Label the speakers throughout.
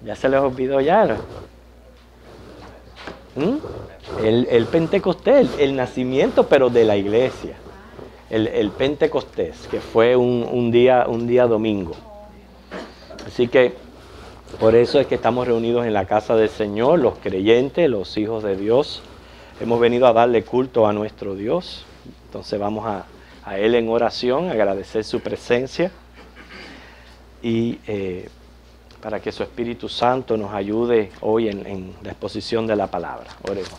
Speaker 1: ¿Ya se les olvidó ya? El Pentecostés, el nacimiento, pero de la iglesia. El Pentecostés, que fue un día domingo. Así que por eso es que estamos reunidos en la casa del Señor, los creyentes, los hijos de Dios. Hemos venido a darle culto a nuestro Dios. Entonces vamos a Él en oración, agradecer su presencia y para que su Espíritu Santo nos ayude hoy en la exposición de la palabra. Oremos.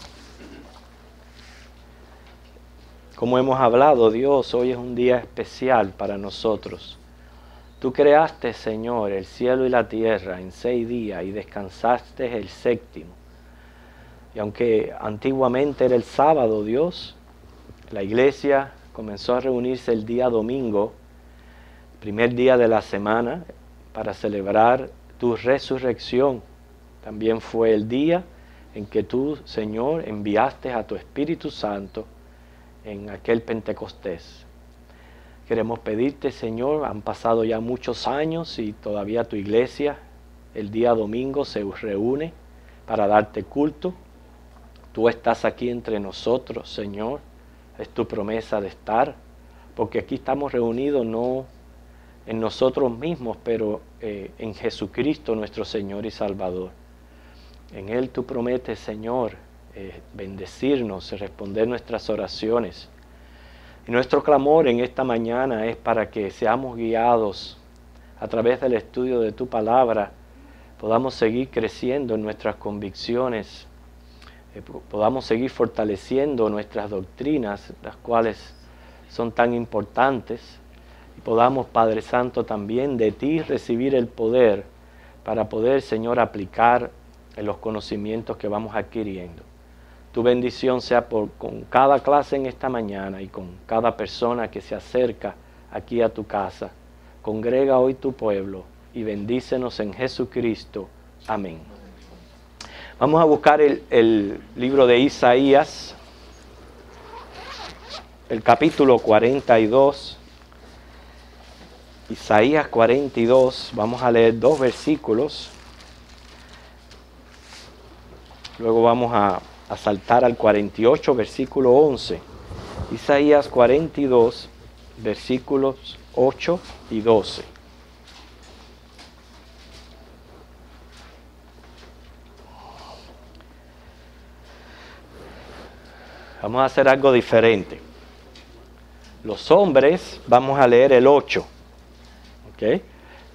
Speaker 1: Como hemos hablado, Dios, hoy es un día especial para nosotros. Tú creaste, Señor, el cielo y la tierra en 6 días y descansaste el 7º. Y aunque antiguamente era el sábado, Dios, la iglesia comenzó a reunirse el día domingo, primer día de la semana, para celebrar tu resurrección. También fue el día en que tú, Señor, enviaste a tu Espíritu Santo en aquel Pentecostés. Queremos pedirte, Señor, han pasado ya muchos años y todavía tu iglesia el día domingo se reúne para darte culto. Tú estás aquí entre nosotros, Señor. Es tu promesa de estar, porque aquí estamos reunidos no en nosotros mismos, pero en Jesucristo nuestro Señor y Salvador. En Él tú prometes, Señor, bendecirnos, responder nuestras oraciones. Y nuestro clamor en esta mañana es para que seamos guiados a través del estudio de tu palabra, podamos seguir creciendo en nuestras convicciones, podamos seguir fortaleciendo nuestras doctrinas, las cuales son tan importantes, y podamos, Padre Santo, también de ti recibir el poder para poder, Señor, aplicar los conocimientos que vamos adquiriendo. Tu bendición sea con cada clase en esta mañana y con cada persona que se acerca aquí a tu casa. Congrega hoy tu pueblo y bendícenos en Jesucristo. Amén. Vamos a buscar el libro de Isaías, el capítulo 42. Isaías 42, vamos a leer 2 versículos. Luego vamos a saltar al 48, versículo 11. Isaías 42, versículos 8 y 12. Vamos a hacer algo diferente. Los hombres vamos a leer el 8. ¿Okay?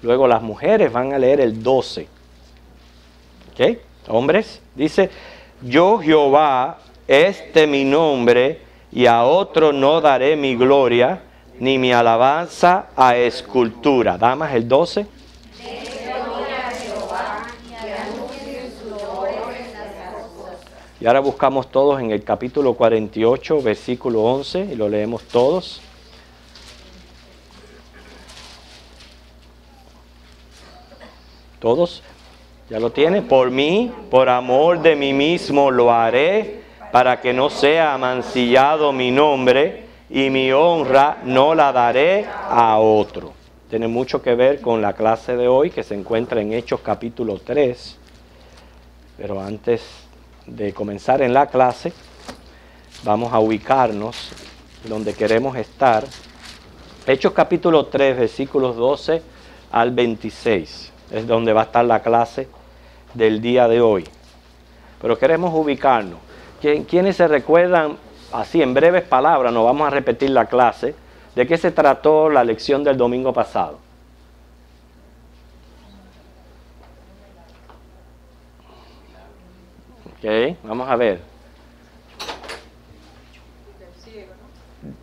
Speaker 1: Luego las mujeres van a leer el 12. ¿Okay? Hombres, dice: yo Jehová, este mi nombre, y a otro no daré mi gloria, ni mi alabanza a escultura. Damas, el 12. Y ahora buscamos todos en el capítulo 48, versículo 11, y lo leemos todos. ¿Todos? ¿Ya lo tiene? Por mí, por amor de mí mismo lo haré, para que no sea amancillado mi nombre, y mi honra no la daré a otro. Tiene mucho que ver con la clase de hoy, que se encuentra en Hechos capítulo 3. Pero antes de comenzar en la clase, vamos a ubicarnos donde queremos estar. Hechos capítulo 3, versículos 12 al 26. Es donde va a estar la clase del día de hoy. Pero queremos ubicarnos. ¿Quiénes se recuerdan, así en breves palabras, no vamos a repetir la clase, de qué se trató la lección del domingo pasado? Ok, vamos a ver.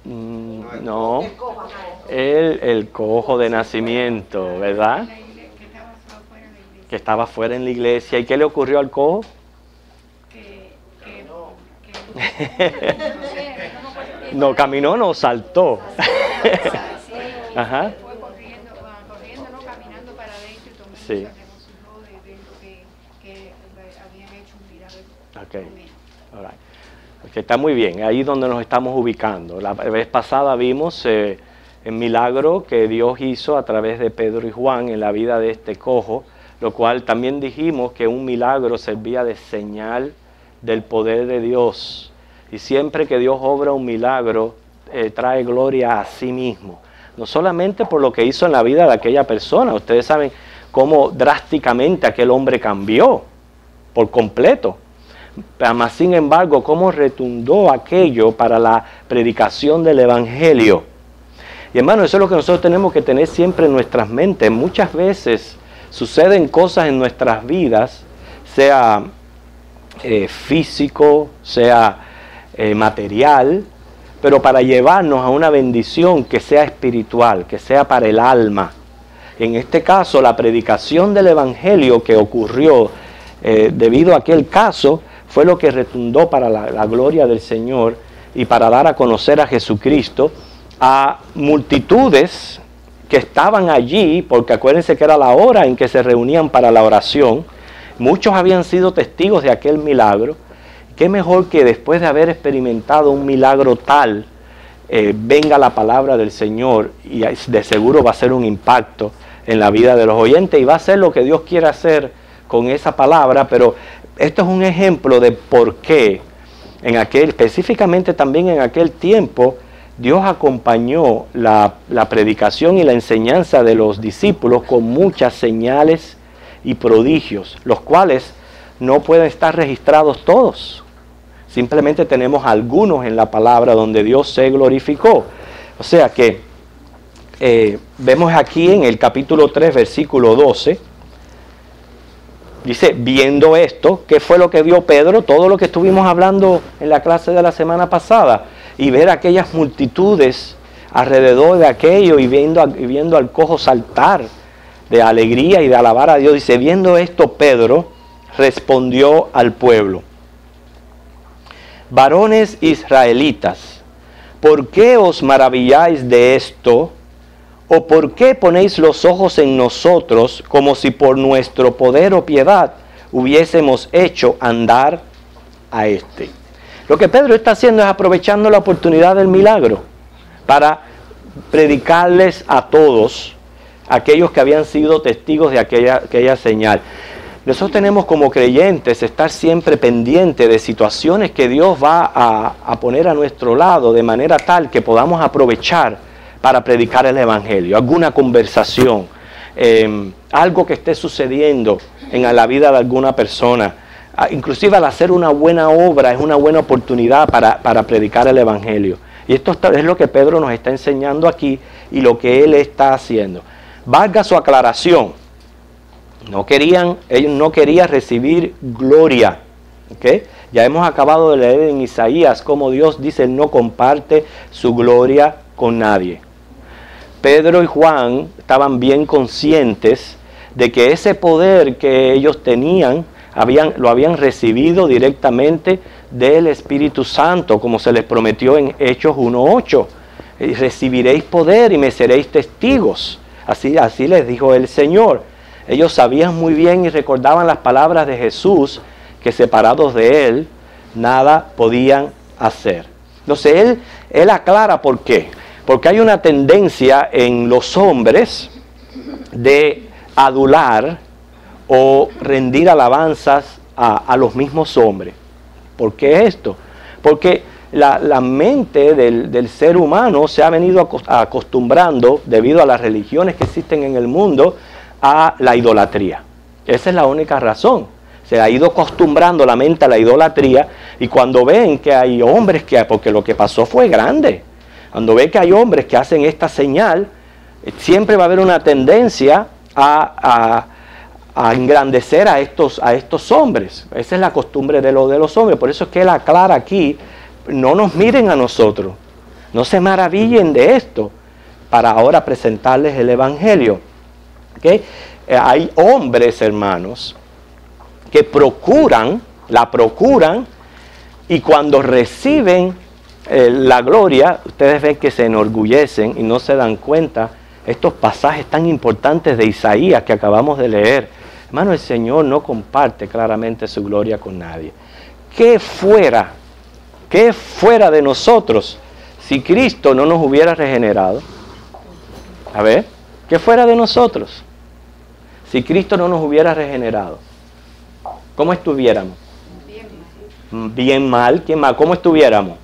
Speaker 1: No, el cojo de nacimiento, ¿verdad? Que estaba fuera en la iglesia. ¿Y qué le ocurrió al cojo? No caminó, no saltó. Ajá.
Speaker 2: Fue corriendo, no caminando para adentro y tomó
Speaker 1: Sí.
Speaker 2: se regocijó de lo que habían hecho un milagro.
Speaker 1: Okay. All right. Okay, está muy bien, ahí es donde nos estamos ubicando. La vez pasada vimos el milagro que Dios hizo a través de Pedro y Juan en la vida de este cojo, lo cual también dijimos que un milagro servía de señal del poder de Dios. Y siempre que Dios obra un milagro, trae gloria a sí mismo. No solamente por lo que hizo en la vida de aquella persona. Ustedes saben cómo drásticamente aquel hombre cambió por completo. Mas sin embargo, cómo retundó aquello para la predicación del Evangelio. Y hermano, eso es lo que nosotros tenemos que tener siempre en nuestras mentes. Muchas veces suceden cosas en nuestras vidas, sea físico, sea material, pero para llevarnos a una bendición que sea espiritual, que sea para el alma. En este caso, la predicación del Evangelio que ocurrió debido a aquel caso fue lo que retundó para la gloria del Señor y para dar a conocer a Jesucristo a multitudes que estaban allí, porque acuérdense que era la hora en que se reunían para la oración. Muchos habían sido testigos de aquel milagro. Qué mejor que después de haber experimentado un milagro tal, venga la palabra del Señor y de seguro va a ser un impacto en la vida de los oyentes y va a ser lo que Dios quiere hacer con esa palabra. Pero esto es un ejemplo de por qué específicamente también en aquel tiempo, Dios acompañó la predicación y la enseñanza de los discípulos con muchas señales y prodigios, los cuales no pueden estar registrados todos. Simplemente tenemos algunos en la palabra donde Dios se glorificó. O sea que vemos aquí en el capítulo 3, versículo 12, dice, viendo esto, ¿qué fue lo que vio Pedro? Todo lo que estuvimos hablando en la clase de la semana pasada. Y ver aquellas multitudes alrededor de aquello y viendo al cojo saltar de alegría y de alabar a Dios. Dice, viendo esto, Pedro respondió al pueblo: varones israelitas, ¿por qué os maravilláis de esto? ¿O por qué ponéis los ojos en nosotros como si por nuestro poder o piedad hubiésemos hecho andar a este? Lo que Pedro está haciendo es aprovechando la oportunidad del milagro para predicarles a todos aquellos que habían sido testigos de aquella señal. Nosotros tenemos como creyentes estar siempre pendientes de situaciones que Dios va a poner a nuestro lado de manera tal que podamos aprovechar para predicar el Evangelio. Alguna conversación, algo que esté sucediendo en la vida de alguna persona. Inclusive al hacer una buena obra es una buena oportunidad para predicar el Evangelio. Y esto es lo que Pedro nos está enseñando aquí y lo que él está haciendo. Valga su aclaración. Ellos no querían recibir gloria. ¿Okay? Ya hemos acabado de leer en Isaías cómo Dios dice, Él no comparte su gloria con nadie. Pedro y Juan estaban bien conscientes de que ese poder que ellos tenían, lo habían recibido directamente del Espíritu Santo, como se les prometió en Hechos 1:8. Recibiréis poder y me seréis testigos. Así les dijo el Señor. Ellos sabían muy bien y recordaban las palabras de Jesús, que separados de Él, nada podían hacer. Entonces Él aclara por qué. Porque hay una tendencia en los hombres de adular o rendir alabanzas a los mismos hombres. ¿Por qué esto? Porque la mente del ser humano se ha venido acostumbrando, debido a las religiones que existen en el mundo, a la idolatría. Esa es la única razón. Se ha ido acostumbrando la mente a la idolatría, y cuando ven que hay hombres porque lo que pasó fue grande, cuando ven que hay hombres que hacen esta señal, siempre va a haber una tendencia a engrandecer a estos hombres. Esa es la costumbre de los hombres. Por eso es que él aclara aquí, no nos miren a nosotros, no se maravillen de esto, para ahora presentarles el Evangelio. ¿Okay? Hay hombres, hermanos, que la procuran, y cuando reciben la gloria, ustedes ven que se enorgullecen y no se dan cuenta estos pasajes tan importantes de Isaías que acabamos de leer. Hermano, el Señor no comparte claramente su gloria con nadie. ¿Qué fuera de nosotros si Cristo no nos hubiera regenerado? A ver, ¿qué fuera de nosotros? Si Cristo no nos hubiera regenerado, ¿cómo estuviéramos? Bien mal. ¿Quién más? ¿Cómo estuviéramos?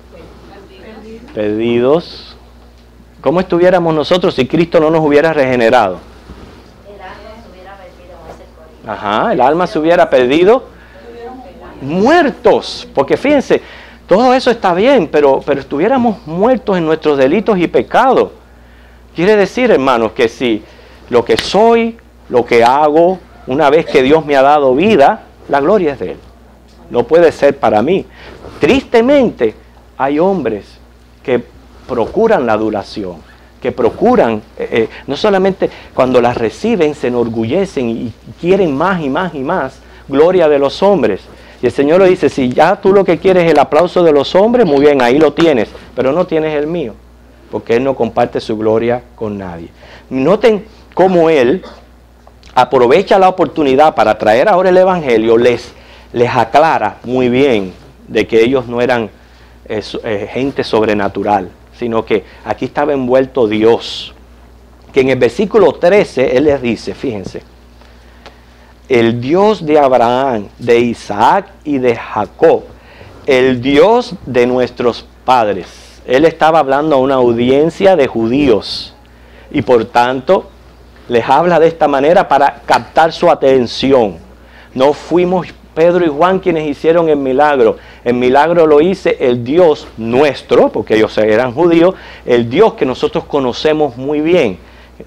Speaker 1: Perdidos. ¿Cómo estuviéramos nosotros si Cristo no nos hubiera regenerado?
Speaker 3: El alma se hubiera perdido en ese corazón.
Speaker 1: Ajá, el alma se hubiera perdido. Muertos. Porque fíjense, todo eso está bien, pero estuviéramos muertos en nuestros delitos y pecados. Quiere decir, hermanos, que si lo que soy, lo que hago, una vez que Dios me ha dado vida, la gloria es de Él. No puede ser para mí. Tristemente, hay hombres que procuran la adulación, que procuran, no solamente cuando las reciben, se enorgullecen y quieren más y más y más gloria de los hombres. Y el Señor le dice, si ya tú lo que quieres es el aplauso de los hombres, muy bien, ahí lo tienes, pero no tienes el mío, porque Él no comparte su gloria con nadie. Noten cómo Él aprovecha la oportunidad para traer ahora el Evangelio, les aclara muy bien de que ellos no eran gente sobrenatural, sino que aquí estaba envuelto Dios. Que en el versículo 13 Él les dice, fíjense, el Dios de Abraham, de Isaac y de Jacob, el Dios de nuestros padres. Él estaba hablando a una audiencia de judíos y por tanto les habla de esta manera para captar su atención. No fuimos Pedro y Juan quienes hicieron el milagro lo hice el Dios nuestro, porque ellos eran judíos, el Dios que nosotros conocemos muy bien.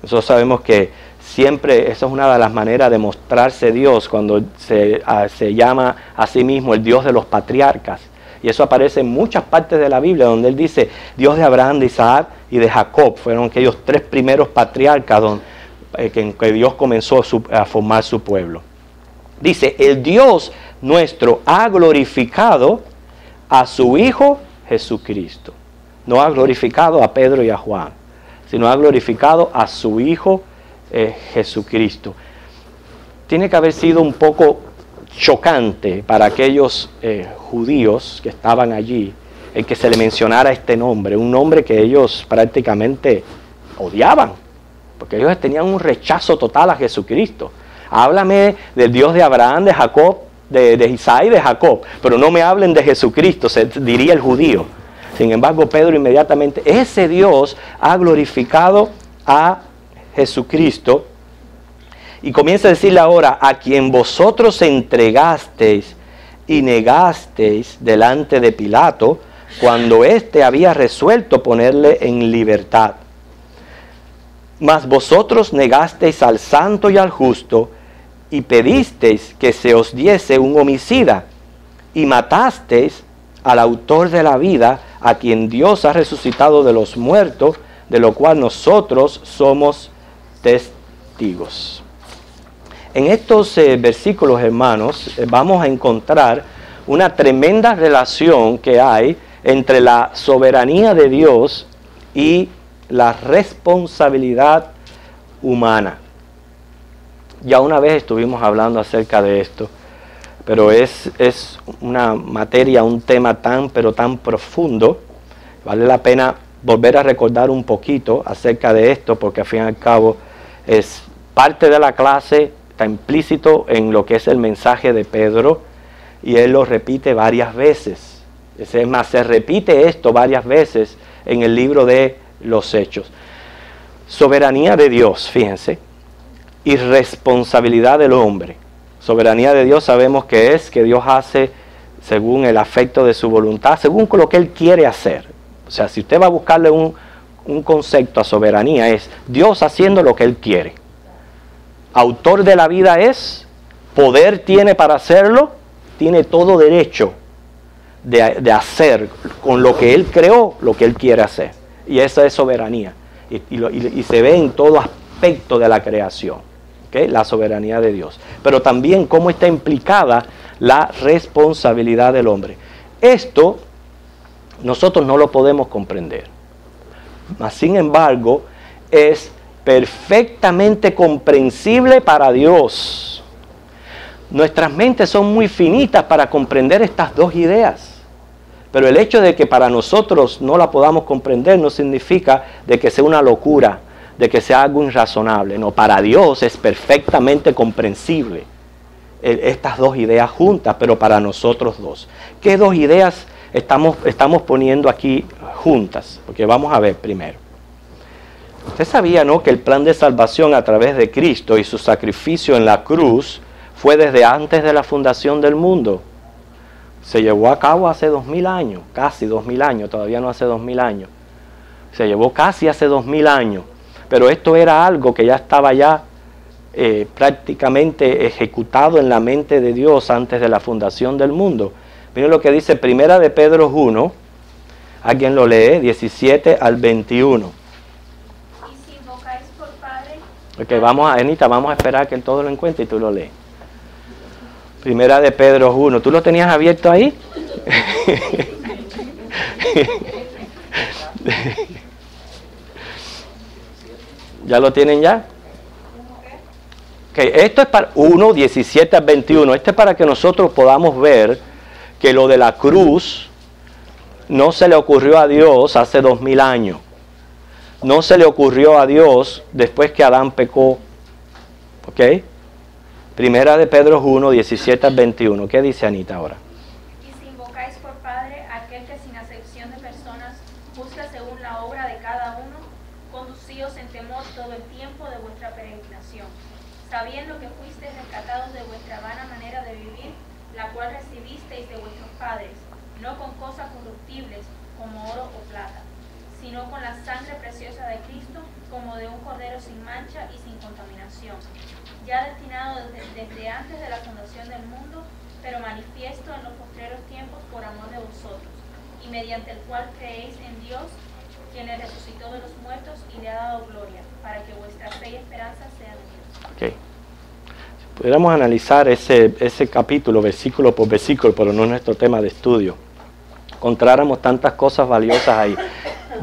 Speaker 1: Nosotros sabemos que siempre, esa es una de las maneras de mostrarse Dios, cuando se llama a sí mismo el Dios de los patriarcas. Y eso aparece en muchas partes de la Biblia, donde Él dice Dios de Abraham, de Isaac y de Jacob. Fueron aquellos tres primeros patriarcas en que Dios comenzó a formar su pueblo. Dice, el Dios nuestro ha glorificado a su Hijo Jesucristo. No ha glorificado a Pedro y a Juan, sino ha glorificado a su Hijo Jesucristo. Tiene que haber sido un poco chocante para aquellos judíos que estaban allí, el que se le mencionara este nombre, un nombre que ellos prácticamente odiaban, porque ellos tenían un rechazo total a Jesucristo. Háblame del Dios de Abraham, de Jacob, de Isaac y de Jacob, pero no me hablen de Jesucristo, se diría el judío. Sin embargo, Pedro inmediatamente, ese Dios ha glorificado a Jesucristo, y comienza a decirle ahora, a quien vosotros entregasteis y negasteis delante de Pilato, cuando éste había resuelto ponerle en libertad. Mas vosotros negasteis al santo y al justo, y pedisteis que se os diese un homicida, y matasteis al autor de la vida, a quien Dios ha resucitado de los muertos, de lo cual nosotros somos testigos. En estos versículos, hermanos, vamos a encontrar una tremenda relación que hay entre la soberanía de Dios y la responsabilidad humana. Ya una vez estuvimos hablando acerca de esto, pero es una materia, un tema tan profundo. Vale la pena volver a recordar un poquito acerca de esto, porque al fin y al cabo es parte de la clase, está implícito en lo que es el mensaje de Pedro, y él lo repite varias veces. Es más, se repite esto varias veces en el libro de los Hechos. Soberanía de Dios, fíjense, y responsabilidad del hombre. Soberanía de Dios sabemos que es que Dios hace según el afecto de su voluntad, según lo que Él quiere hacer. O sea, si usted va a buscarle un concepto a soberanía, es Dios haciendo lo que Él quiere. Autor de la vida es, poder tiene para hacerlo, tiene todo derecho de hacer con lo que Él creó, lo que Él quiere hacer. Y esa es soberanía. Y se ve en todo aspecto de la creación. ¿Okay? La soberanía de Dios. Pero también cómo está implicada la responsabilidad del hombre. Esto nosotros no lo podemos comprender. Mas, sin embargo, es perfectamente comprensible para Dios. Nuestras mentes son muy finitas para comprender estas dos ideas. Pero el hecho de que para nosotros no la podamos comprender no significa de que sea una locura, de que sea algo irrazonable. No, para Dios es perfectamente comprensible estas dos ideas juntas, pero para nosotros dos. ¿Qué dos ideas estamos poniendo aquí juntas? Porque vamos a ver primero. Usted sabía, ¿no?, que el plan de salvación a través de Cristo y su sacrificio en la cruz fue desde antes de la fundación del mundo. Se llevó a cabo hace 2000 años, casi 2000 años, todavía no hace 2000 años. Se llevó casi hace 2000 años. Pero esto era algo que ya estaba prácticamente ejecutado en la mente de Dios antes de la fundación del mundo. Miren lo que dice Primera de Pedro 1, alguien lo lee, 17 al 21.
Speaker 2: Y si invocáis por Padre...
Speaker 1: Ok, Anita, vamos a esperar que él todo lo encuentre y tú lo lees. Primera de Pedro 1, ¿tú lo tenías abierto ahí? ¿Ya lo tienen ya? Okay, esto es para 1, 17 al 21. Este es para que nosotros podamos ver que lo de la cruz no se le ocurrió a Dios hace 2000 años. No se le ocurrió a Dios después que Adán pecó. ¿Ok? Primera de Pedro 1, 17 al 21. ¿Qué dice Anita ahora?
Speaker 2: Y si invocáis por Padre aquel que sin acepción de personas juzga según la obra de cada uno, conducíos en temor todo el tiempo de vuestra peregrinación, sabiendo que fuisteis rescatados de vuestra vana manera de vivir, la cual recibisteis de vuestros padres, no con cosas corruptibles como oro o plata, sino con la sangre preciosa de Cristo, como de un cordero sin mancha y sin contaminación, ya destinado desde antes de la fundación del mundo, pero manifiesto en los postreros tiempos por amor de vosotros, y mediante el cual creéis en Dios, quien le resucitó de los muertos y le ha dado gloria, para que vuestra fe y esperanza sean en Dios. Okay. Si pudiéramos analizar ese capítulo, versículo por versículo, pero no es nuestro tema de estudio, encontráramos tantas cosas valiosas ahí.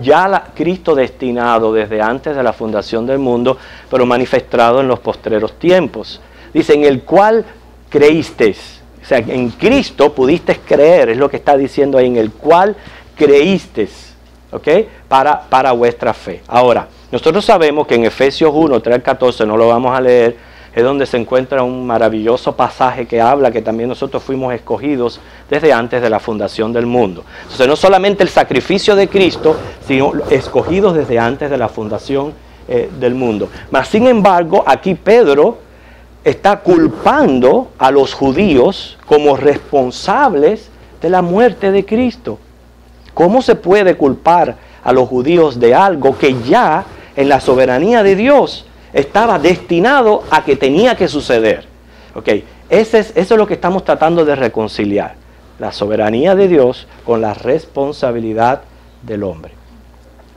Speaker 2: Ya Cristo destinado desde antes de la fundación del mundo, pero manifestado en los postreros tiempos. Dice, en el cual creísteis. O sea, en Cristo pudiste creer, es lo que está diciendo ahí, en el cual creísteis, ¿ok? Para vuestra fe. Ahora, nosotros sabemos que en Efesios 1, 3 al 14, no lo vamos a leer, es donde se encuentra un maravilloso pasaje que habla que también nosotros fuimos escogidos desde antes de la fundación del mundo. Entonces no solamente el sacrificio de Cristo, sino escogidos desde antes de la fundación del mundo. Mas sin embargo, aquí Pedro está culpando a los judíos como responsables de la muerte de Cristo. ¿Cómo se puede culpar a los judíos de algo que ya en la soberanía de Dios estaba destinado a que tenía que suceder? Okay. Eso es lo que estamos tratando de reconciliar. La soberanía de Dios con la responsabilidad del hombre.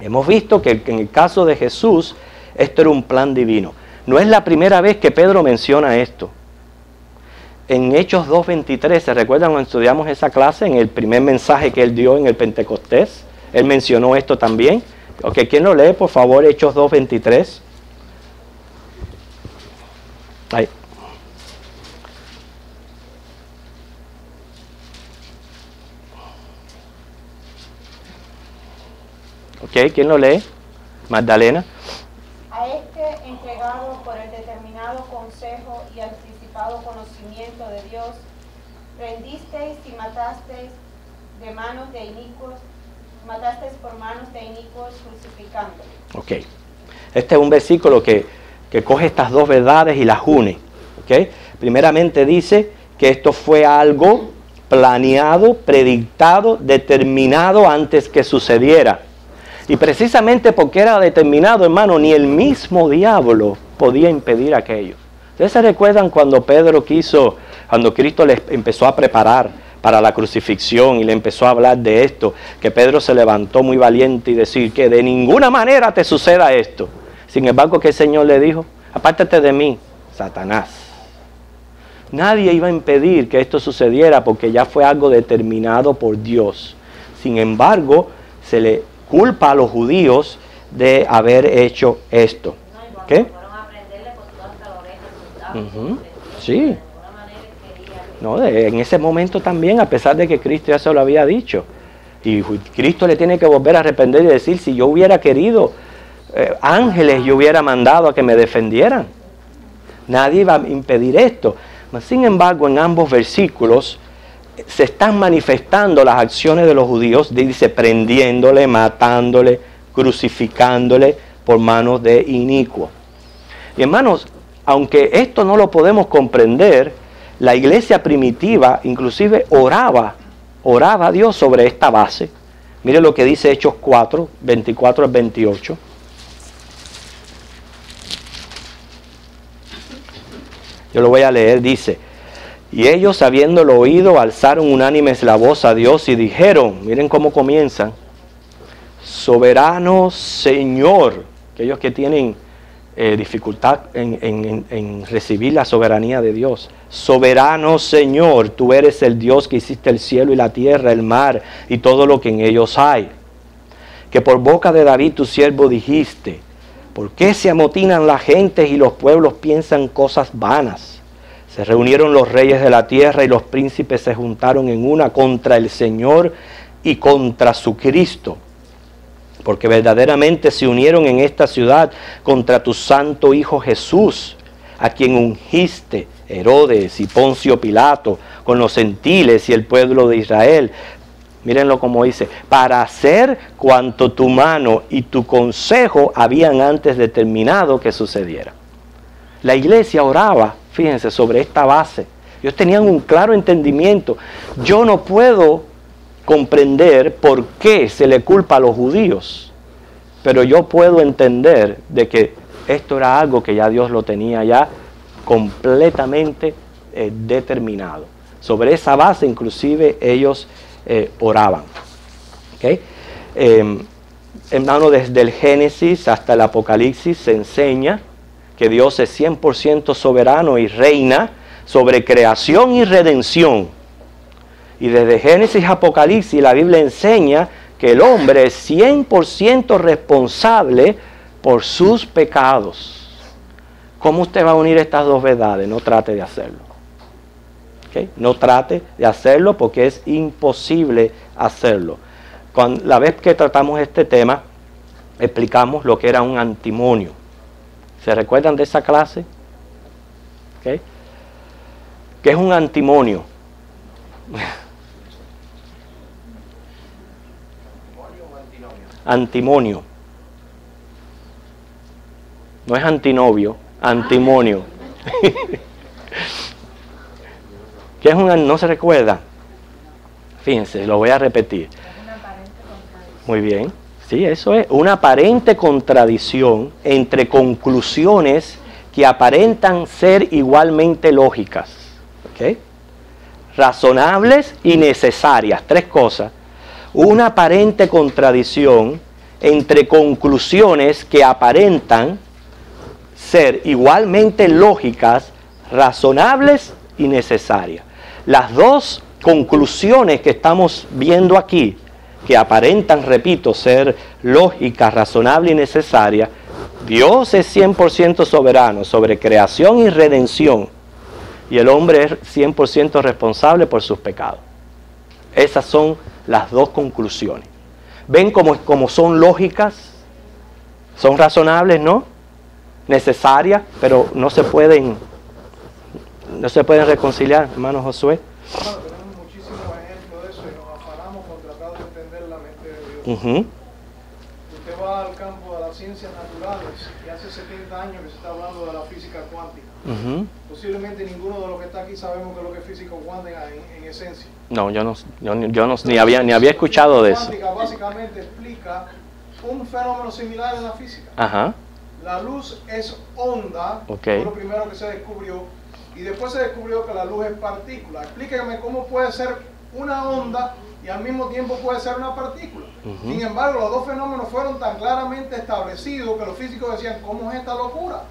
Speaker 2: Hemos visto que en el caso de Jesús, esto era un plan divino. No es la primera vez que Pedro menciona esto. En Hechos 2:23, ¿se recuerdan cuando estudiamos esa clase? En el primer mensaje que él dio en el Pentecostés, él mencionó esto también. Okay, ¿quién lo lee, por favor? Hechos 2:23. Ahí. Ok, ¿quién lo lee? Magdalena.
Speaker 4: A este entregado por el determinado consejo y anticipado conocimiento de Dios, rendisteis y matasteis de manos de inicuos, matasteis por manos de inicuos crucificándole. Ok, este es un versículo que coge estas dos verdades y las une. ¿Okay? Primeramente dice que esto fue algo planeado, predictado, determinado antes que sucediera. Y precisamente porque era determinado, hermano, ni el mismo diablo podía impedir aquello. ¿Ustedes se recuerdan cuando cuando Cristo les empezó a preparar para la crucifixión y le empezó a hablar de esto, que Pedro se levantó muy valiente y decir que de ninguna manera te suceda esto? Sin embargo, ¿qué el Señor le dijo? Apártate de mí, Satanás. Nadie iba a impedir que esto sucediera porque ya fue algo determinado por Dios. Sin embargo, se le culpa a los judíos de haber hecho esto. ¿Qué? Sí. No, en ese momento también, a pesar de que Cristo ya se lo había dicho. Y Cristo le tiene que volver a arrepender y decir, si yo hubiera querido
Speaker 1: ángeles yo hubiera mandado a que me defendieran. Nadie iba a impedir esto. Sin embargo, en ambos versículos se están manifestando las acciones de los judíos, dice, prendiéndole, matándole, crucificándole por manos de inicuos. Y hermanos, aunque esto no lo podemos comprender, la iglesia primitiva inclusive oraba a Dios sobre esta base. Mire lo que dice Hechos 4, 24 al 28. Yo lo voy a leer, dice: y ellos, habiéndolo oído, alzaron unánimes la voz a Dios y dijeron, miren cómo comienzan: soberano Señor. Aquellos que tienen dificultad en recibir la soberanía de Dios. Soberano Señor, tú eres el Dios que hiciste el cielo y la tierra, el mar y todo lo que en ellos hay. Que por boca de David tu siervo dijiste: ¿por qué se amotinan las gentes y los pueblos piensan cosas vanas? Se reunieron los reyes de la tierra y los príncipes se juntaron en una contra el Señor y contra su Cristo. Porque verdaderamente se unieron en esta ciudad contra tu santo Hijo Jesús, a quien ungiste Herodes y Poncio Pilato con los gentiles y el pueblo de Israel. Mírenlo como dice: para hacer cuanto tu mano y tu consejo habían antes determinado que sucediera. La iglesia oraba, fíjense, sobre esta base. Ellos tenían un claro entendimiento. Yo no puedo comprender por qué se le culpa a los judíos, pero yo puedo entender de que esto era algo que ya Dios lo tenía ya completamente determinado. Sobre esa base inclusive ellos oraban. ¿Okay? Hermano, desde el Génesis hasta el Apocalipsis se enseña que Dios es 100% soberano y reina sobre creación y redención. Y desde Génesis a Apocalipsis la Biblia enseña que el hombre es 100% responsable por sus pecados. ¿Cómo usted va a unir estas dos verdades? No trate de hacerlo. ¿Okay? No trate de hacerlo porque es imposible hacerlo. La vez que tratamos este tema, explicamos lo que era un antimonio. ¿Se recuerdan de esa clase? ¿Okay? ¿Qué es un antimonio? Antimonio. No es antinovio, antimonio. ¿Qué es no se recuerda? Fíjense, lo voy a repetir. Muy bien. Sí, eso es una aparente contradicción entre conclusiones que aparentan ser igualmente lógicas. ¿Okay? Razonables y necesarias. Tres cosas. Una aparente contradicción entre conclusiones que aparentan ser igualmente lógicas, razonables y necesarias. Las dos conclusiones que estamos viendo aquí, que aparentan, repito, ser lógicas, razonables y necesarias, Dios es 100% soberano sobre creación y redención, y el hombre es 100% responsable por sus pecados. Esas son las dos conclusiones. ¿Ven cómo son lógicas? Son razonables, ¿no? Necesarias, pero no se pueden reconciliar, hermano Josué.
Speaker 5: Bueno, tenemos muchísimos ejemplos de eso y nos afanamos con tratar de entender la mente de Dios. Usted va al campo de las ciencias naturales y hace 70 años que se está hablando de la física cuántica. Posiblemente ninguno de los que está aquí sabemos qué es lo que es física cuántica en esencia. No, yo ni había escuchado de eso. La física cuántica básicamente explica un fenómeno similar en la física.
Speaker 1: Ajá.
Speaker 5: La luz es onda,
Speaker 1: okay.
Speaker 5: Fue lo primero que se descubrió, y después se descubrió que la luz es partícula. Explíqueme cómo puede ser una onda y al mismo tiempo puede ser una partícula. Sin embargo, los dos fenómenos fueron tan claramente establecidos que los físicos decían, ¿cómo es esta locura?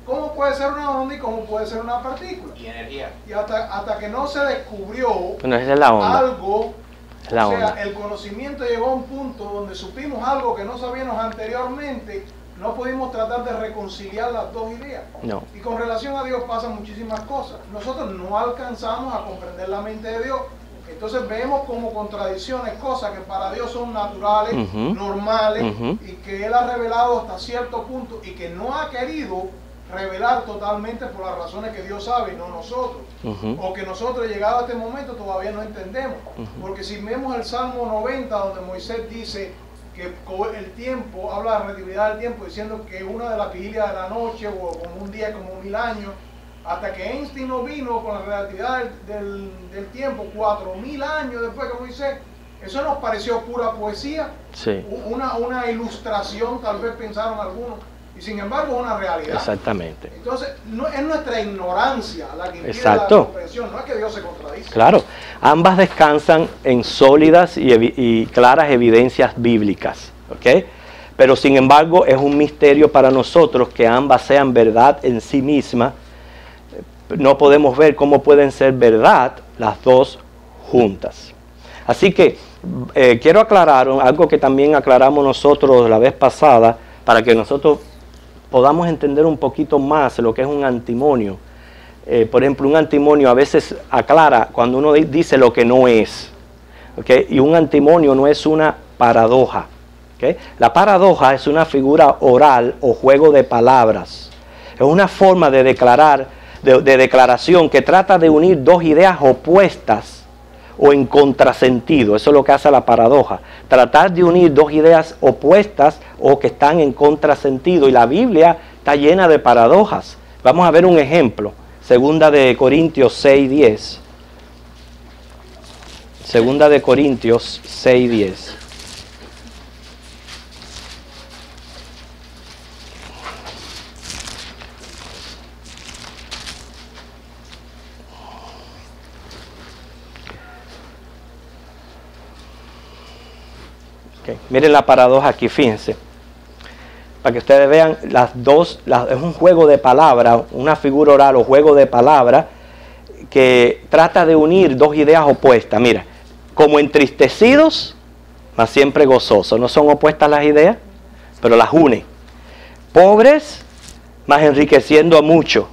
Speaker 5: ¿Cómo puede ser una onda y cómo puede ser una partícula?
Speaker 6: Y energía.
Speaker 5: Y hasta que no se descubrió
Speaker 1: esa es la onda.
Speaker 5: Algo, el conocimiento llegó a un punto donde supimos algo que no sabíamos anteriormente, no pudimos tratar de reconciliar las dos ideas.
Speaker 1: No.
Speaker 5: Y con relación a Dios pasan muchísimas cosas. Nosotros no alcanzamos a comprender la mente de Dios. Entonces vemos como contradicciones cosas que para Dios son naturales, normales, y que Él ha revelado hasta cierto punto y que no ha querido revelar totalmente por las razones que Dios sabe y no nosotros. O que nosotros, llegado a este momento, todavía no entendemos. Porque si vemos el Salmo 90, donde Moisés dice que el tiempo, habla de la relatividad del tiempo, diciendo que una de las vigilias de la noche, o como un día, como 1000 años, hasta que Einstein no vino con la relatividad del tiempo, 4000 años después que Moisés, eso nos pareció pura poesía,
Speaker 1: sí,
Speaker 5: una ilustración, tal vez pensaron algunos, y sin embargo es una realidad.
Speaker 1: Exactamente.
Speaker 5: Entonces, no, es nuestra ignorancia la que impide
Speaker 1: Exacto.
Speaker 5: la comprensión, no es que Dios se contradice.
Speaker 1: Claro, ambas descansan en sólidas y claras evidencias bíblicas, ¿ok? Pero sin embargo es un misterio para nosotros que ambas sean verdad en sí misma. No podemos ver cómo pueden ser verdad las dos juntas. Así que quiero aclarar algo que también aclaramos nosotros la vez pasada, para que nosotros podamos entender un poquito más lo que es un antimonio. Por ejemplo, un antimonio a veces aclara cuando uno dice lo que no es, ¿okay? Y un antimonio no es una paradoja, ¿okay? La paradoja es una figura oral o juego de palabras. Es una forma de declarar, de declaración que trata de unir dos ideas opuestas o en contrasentido. Eso es lo que hace la paradoja. Tratar de unir dos ideas opuestas o que están en contrasentido. Y la Biblia está llena de paradojas. Vamos a ver un ejemplo. Segunda de Corintios 6:10. Segunda de Corintios 6:10. Miren la paradoja aquí, fíjense. Para que ustedes vean las dos, es un juego de palabras, una figura oral o juego de palabras que trata de unir dos ideas opuestas. Mira, como entristecidos, mas siempre gozosos. No son opuestas las ideas, pero las une. Pobres, mas enriqueciendo a muchos.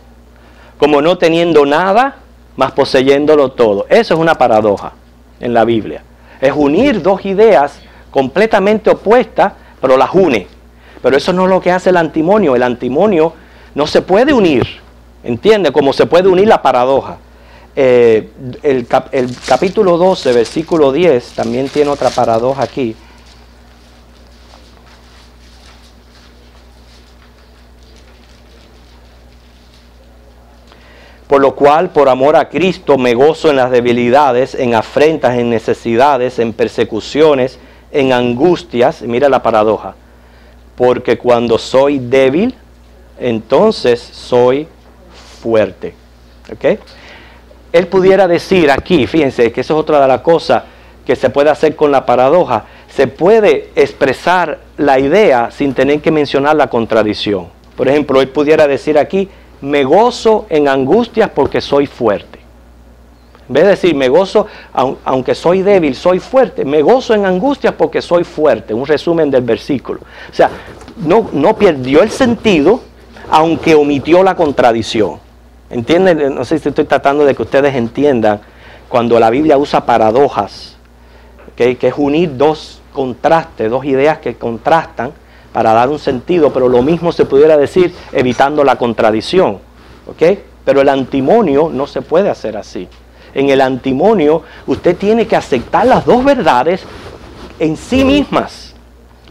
Speaker 1: Como no teniendo nada, mas poseyéndolo todo. Eso es una paradoja en la Biblia. Es unir dos ideas completamente opuestas, pero las une. Pero eso no es lo que hace el antimonio. El antimonio no se puede unir, ¿entiende? Como se puede unir la paradoja. El capítulo 12, versículo 10, también tiene otra paradoja aquí. Por lo cual, por amor a Cristo, me gozo en las debilidades, en afrentas, en necesidades, en persecuciones, en angustias. Mira la paradoja. Porque cuando soy débil, entonces soy fuerte. ¿Ok? Él pudiera decir aquí, fíjense que eso es otra de las cosas que se puede hacer con la paradoja. Se puede expresar la idea sin tener que mencionar la contradicción. Por ejemplo, él pudiera decir aquí, me gozo en angustias porque soy fuerte. En vez de decir, me gozo, aunque soy débil, soy fuerte. Me gozo en angustias porque soy fuerte. Un resumen del versículo. O sea, no perdió el sentido, aunque omitió la contradicción. ¿Entienden? No sé si estoy tratando de que ustedes entiendan cuando la Biblia usa paradojas, ¿okay? Que es unir dos contrastes, dos ideas que contrastan para dar un sentido, pero lo mismo se pudiera decir evitando la contradicción. ¿Okay? Pero el antimonio no se puede hacer así. En el antimonio usted tiene que aceptar las dos verdades en sí mismas.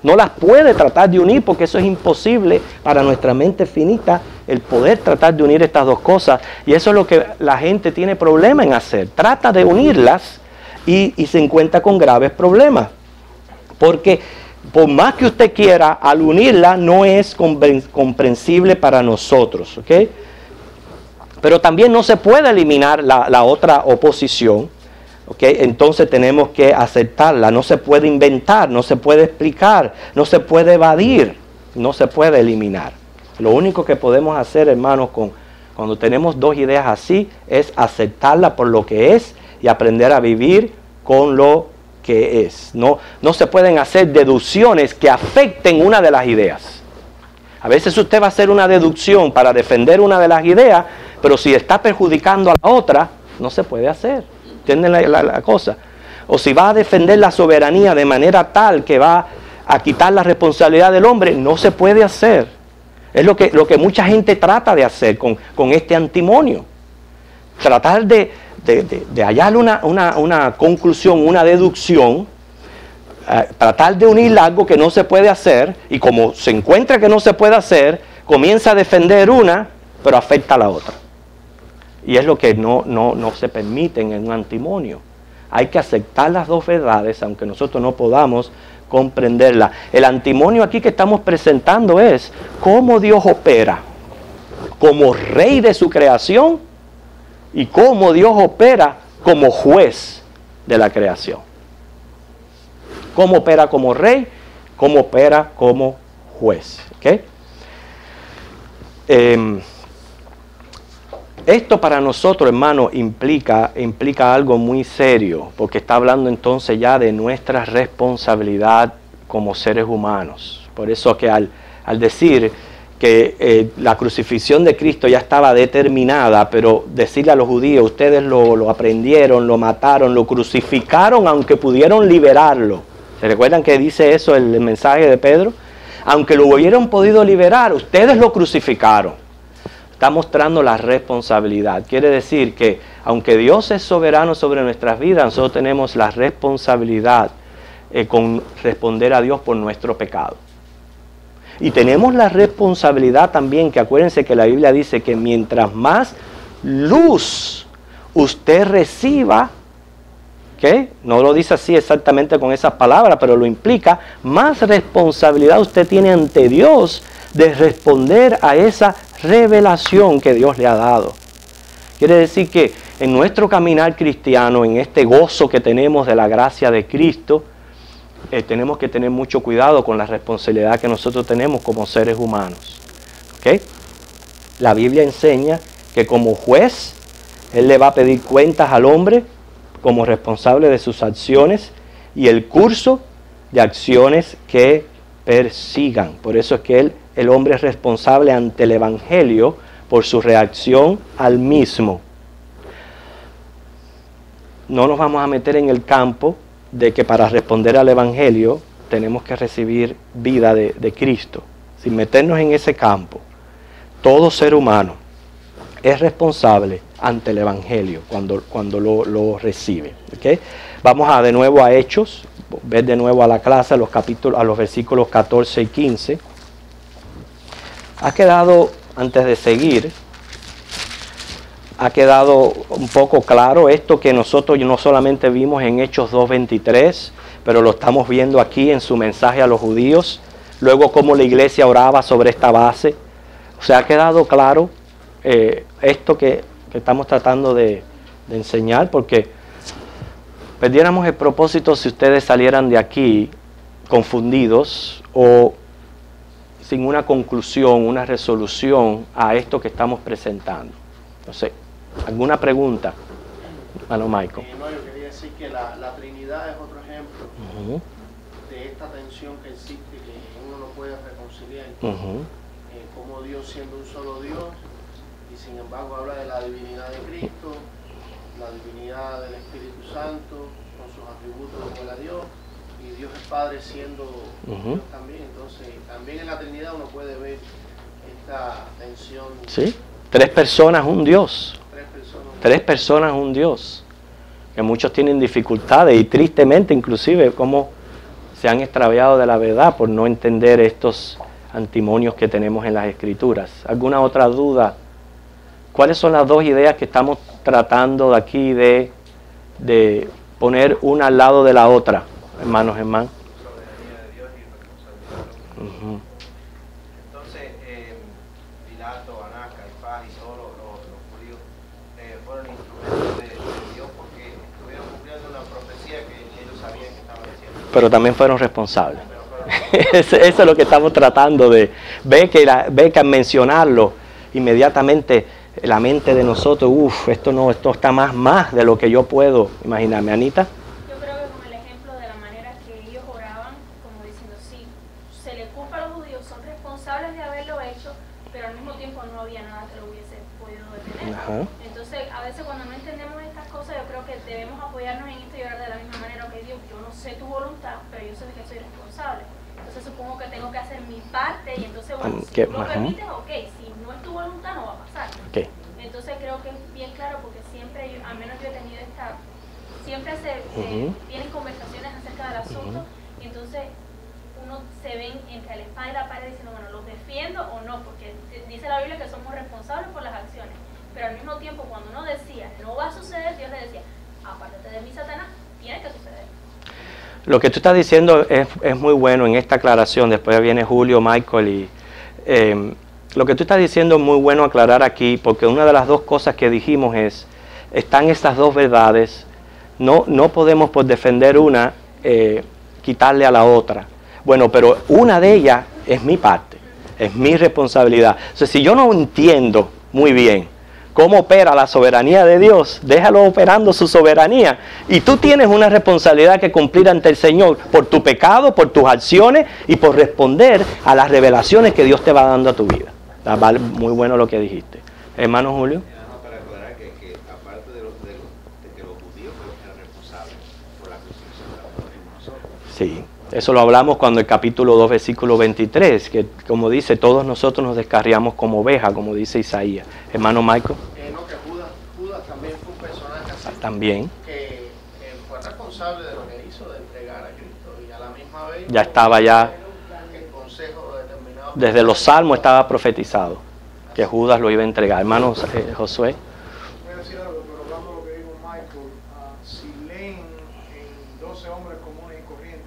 Speaker 1: No las puede tratar de unir porque eso es imposible para nuestra mente finita, el poder tratar de unir estas dos cosas. Y eso es lo que la gente tiene problema en hacer. Trata de unirlas y se encuentra con graves problemas. Porque por más que usted quiera, al unirla no es comprensible para nosotros. ¿Okay? Pero también no se puede eliminar la otra oposición. ¿Okay? Entonces tenemos que aceptarla. No se puede inventar, no se puede explicar, no se puede evadir, no se puede eliminar. Lo único que podemos hacer, hermanos, cuando tenemos dos ideas así, es aceptarla por lo que es y aprender a vivir con lo que es. No se pueden hacer deducciones que afecten una de las ideas. A veces usted va a hacer una deducción para defender una de las ideas, pero si está perjudicando a la otra, no se puede hacer. ¿Entienden la cosa? O si va a defender la soberanía de manera tal que va a quitar la responsabilidad del hombre, no se puede hacer. Es lo que mucha gente trata de hacer con este antimonio. Tratar de hallar una conclusión, una deducción, tratar de unir algo que no se puede hacer, y como se encuentra que no se puede hacer, comienza a defender una, pero afecta a la otra. Y es lo que no se permite en un antimonio. Hay que aceptar las dos verdades, aunque nosotros no podamos comprenderla. El antimonio aquí que estamos presentando es cómo Dios opera como rey de su creación y cómo Dios opera como juez de la creación. Cómo opera como rey, cómo opera como juez. ¿Okay? Esto para nosotros, hermano, implica algo muy serio, porque está hablando entonces ya de nuestra responsabilidad como seres humanos. Por eso que al decir que la crucifixión de Cristo ya estaba determinada, pero decirle a los judíos, ustedes lo aprendieron, lo mataron, lo crucificaron, aunque pudieron liberarlo. ¿Se recuerdan que dice eso el mensaje de Pedro? Aunque lo hubieran podido liberar, ustedes lo crucificaron. Está mostrando la responsabilidad. Quiere decir que aunque Dios es soberano sobre nuestras vidas, nosotros tenemos la responsabilidad con responder a Dios por nuestro pecado. Y tenemos la responsabilidad también, que acuérdense que la Biblia dice que mientras más luz usted reciba, ¿okay? No lo dice así exactamente con esas palabras, pero lo implica, más responsabilidad usted tiene ante Dios de responder a esa revelación que Dios le ha dado. Quiere decir que en nuestro caminar cristiano, en este gozo que tenemos de la gracia de Cristo, tenemos que tener mucho cuidado con la responsabilidad que nosotros tenemos como seres humanos. ¿Okay? La Biblia enseña que como juez, Él le va a pedir cuentas al hombre como responsable de sus acciones y el curso de acciones que persigan. Por eso es que el hombre es responsable ante el Evangelio por su reacción al mismo. No nos vamos a meter en el campo de que para responder al Evangelio tenemos que recibir vida de Cristo. Sin meternos en ese campo, todo ser humano es responsable ante el Evangelio cuando lo recibe. ¿Okay? Vamos de nuevo a Hechos, ver de nuevo a la clase, a los versículos 14 y 15. Ha quedado, antes de seguir, ha quedado un poco claro esto que nosotros no solamente vimos en Hechos 2:23, pero lo estamos viendo aquí en su mensaje a los judíos, luego cómo la iglesia oraba sobre esta base. O sea, ha quedado claro esto que estamos tratando de enseñar, porque perdiéramos el propósito si ustedes salieran de aquí confundidos o sin una conclusión, una resolución a esto que estamos presentando. No sé, ¿alguna pregunta? Hermano Michael.
Speaker 6: No, yo quería decir que la Trinidad es otro ejemplo de esta tensión que existe, que uno no puede reconciliar. Como Dios siendo un solo Dios, y sin embargo habla de la divinidad de Cristo, la divinidad del Espíritu Santo, con sus atributos como a Dios, y Dios es Padre siendo Dios también. Entonces, también en la Trinidad uno puede ver esta tensión.
Speaker 1: Sí, 3 personas, un Dios. 3 personas, un Dios. Que muchos tienen dificultades y tristemente inclusive como se han extraviado de la verdad por no entender estos antimonios que tenemos en las Escrituras. ¿Alguna otra duda? ¿Cuáles son las 2 ideas que estamos tratando de aquí de poner una al lado de la otra, hermanos, hermanos?
Speaker 7: Soberanía de Dios y responsabilidad. Entonces, Pilato, Anás, Caifás y todos los judíos fueron instrumentos de Dios porque estuvieron cumpliendo una profecía que ni ellos sabían que estaban haciendo.
Speaker 1: Pero también fueron responsables. Eso es lo que estamos tratando de ver, que al mencionarlo inmediatamente la mente de nosotros, esto está más de lo que yo puedo imaginarme. Anita.
Speaker 2: Yo creo que con el ejemplo de la manera que ellos oraban, como diciendo, sí, se le culpa a los judíos, son responsables de haberlo hecho, pero al mismo tiempo no había nada que lo hubiese podido detener. Entonces, a veces cuando no entendemos hablamos de estas cosas, yo creo que debemos apoyarnos en esto y orar de la misma manera que Dios. Yo no sé tu voluntad, pero yo sé que soy responsable. Entonces supongo que tengo que hacer mi parte y entonces, bueno, si tú lo permites, ok, si no es tu voluntad no va a pasar.
Speaker 1: Okay.
Speaker 2: Entonces creo que es bien claro porque siempre, al menos yo he tenido siempre se tienen conversaciones acerca del asunto y entonces uno se ven entre la espada y la pared diciendo, bueno, ¿los defiendo o no? Porque dice la Biblia que somos responsables por las acciones, pero al mismo tiempo cuando uno decía, no va a suceder, Dios le decía, apártate de mí, Satanás, tiene que suceder.
Speaker 1: Lo que tú estás diciendo es muy bueno en esta aclaración, después viene Julio, Michael y... lo que tú estás diciendo es muy bueno aclarar aquí, porque una de las dos cosas que dijimos están estas dos verdades, no podemos por defender una, quitarle a la otra. Bueno, pero una de ellas es mi parte, es mi responsabilidad. O sea, si yo no entiendo muy bien cómo opera la soberanía de Dios, déjalo operando su soberanía. Y tú tienes una responsabilidad que cumplir ante el Señor por tu pecado, por tus acciones y por responder a las revelaciones que Dios te va dando a tu vida. Vale, muy bueno lo que dijiste. Hermano Julio.
Speaker 7: Para aclarar que aparte de que los judíos eran responsables por la crucifixión de nosotros.
Speaker 1: Sí. Eso lo hablamos cuando el capítulo 2, versículo 23, que como dice, todos nosotros nos descarriamos como ovejas, como dice Isaías. Hermano Michael.
Speaker 6: No, que Judas también fue un personaje así.
Speaker 1: También.
Speaker 6: Que fue responsable de lo que hizo, de entregar a Cristo. Y a la misma vez...
Speaker 1: Ya estaba ya...
Speaker 6: El consejo determinado...
Speaker 1: Desde los salmos estaba profetizado que Judas lo iba a entregar. Hermano Josué.
Speaker 5: Voy a decir algo, pero hablando de lo que dijo Michael, si leen en 12 hombres comunes y corrientes,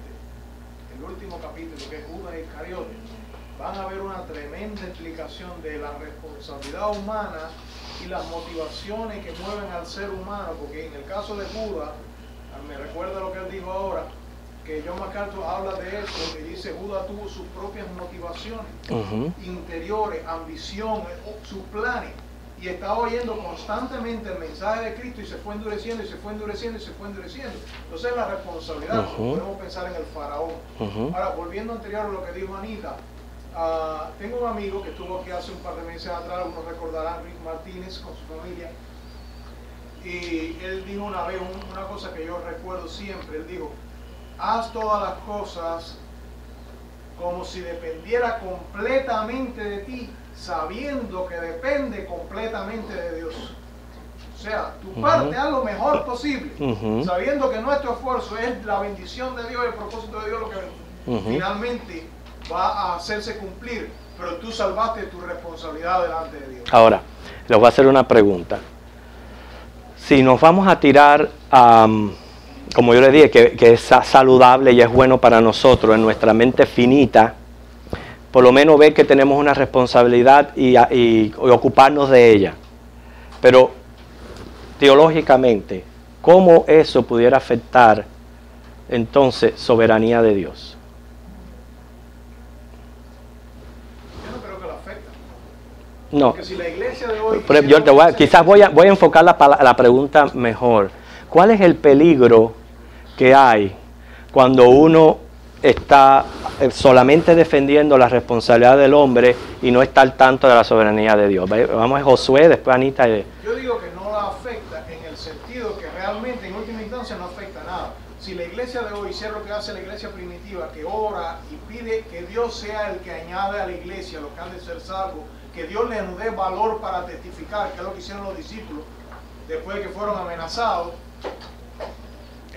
Speaker 5: el último capítulo, que es Judas Iscariote, van a ver una tremenda explicación de la responsabilidad humana y las motivaciones que mueven al ser humano, porque en el caso de Judas, me recuerda lo que él dijo ahora, que John MacArthur habla de eso, que dice Judas tuvo sus propias motivaciones interiores, ambición, sus planes, y estaba oyendo constantemente el mensaje de Cristo y se fue endureciendo y se fue endureciendo y se fue endureciendo. Entonces la responsabilidad, podemos pensar en el faraón. Ahora, volviendo anterior a lo que dijo Anita, tengo un amigo que estuvo aquí hace un par de meses atrás, uno recordará, Rick Martínez, con su familia, y él dijo una vez una cosa que yo recuerdo siempre, él dijo, haz todas las cosas como si dependiera completamente de ti, sabiendo que depende completamente de Dios. O sea, tu parte haz lo mejor posible, sabiendo que nuestro esfuerzo es la bendición de Dios, el propósito de Dios, lo que finalmente va a hacerse cumplir, pero tú salvaste tu responsabilidad delante de Dios.
Speaker 1: Ahora, les voy a hacer una pregunta. Si nos vamos a tirar como yo les dije, que es saludable y es bueno para nosotros en nuestra mente finita, por lo menos ver que tenemos una responsabilidad y ocuparnos de ella. Pero teológicamente, ¿cómo eso pudiera afectar entonces soberanía de Dios?
Speaker 5: Yo no creo que lo afecte.
Speaker 1: No.
Speaker 5: Porque si la iglesia de hoy...
Speaker 1: Quizás voy a enfocar la pregunta mejor. ¿Cuál es el peligro que hay cuando uno está solamente defendiendo la responsabilidad del hombre y no está al tanto de la soberanía de Dios? Vamos a Josué, después Anita.
Speaker 5: Yo digo que no la afecta en el sentido que realmente en última instancia no afecta nada. Si la iglesia de hoy hiciera lo que hace la iglesia primitiva, que ora y pide que Dios sea el que añade a la iglesia los que han de ser salvos, que Dios les dé valor para testificar, que es lo que hicieron los discípulos después de que fueron amenazados.